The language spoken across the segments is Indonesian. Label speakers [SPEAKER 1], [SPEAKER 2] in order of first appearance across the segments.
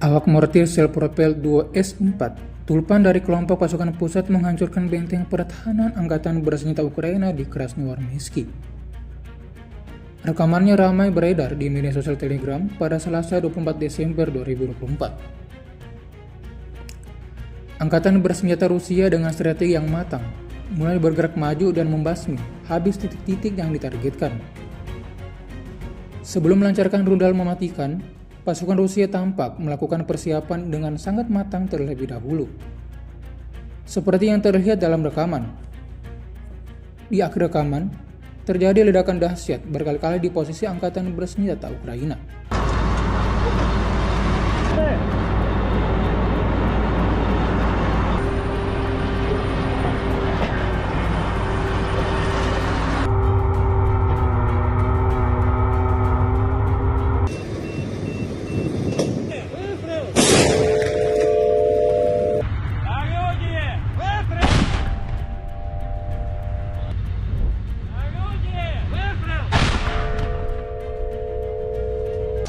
[SPEAKER 1] Awak mortir self-propelled 2S-4 Tulpan dari kelompok pasukan pusat menghancurkan benteng pertahanan angkatan bersenjata Ukraina di Krasnoarmeysk. Rekamannya ramai beredar di media sosial Telegram pada Selasa 24 Desember 2024. Angkatan bersenjata Rusia dengan strategi yang matang mulai bergerak maju dan membasmi habis titik-titik yang ditargetkan. Sebelum melancarkan rudal mematikan, pasukan Rusia tampak melakukan persiapan dengan sangat matang terlebih dahulu. Seperti yang terlihat dalam rekaman. Di akhir rekaman, terjadi ledakan dahsyat berkali-kali di posisi angkatan bersenjata Ukraina.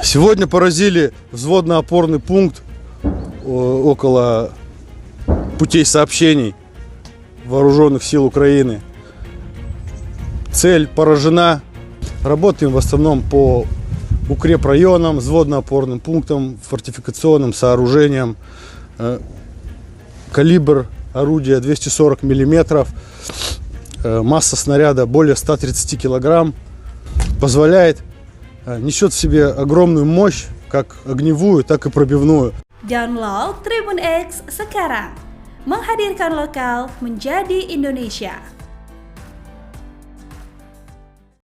[SPEAKER 2] Сегодня поразили взводно-опорный пункт около путей сообщений вооруженных сил Украины. Цель поражена. Работаем в основном по укрепрайонам, взводно-опорным пунктам, фортификационным сооружениям. Калибр орудия 240 мм, масса снаряда более 130 кг, несет в себе огромную мощь, как огневую, так и пробивную.
[SPEAKER 3] Download Tribun X sekarang, menghadirkan lokal menjadi Indonesia.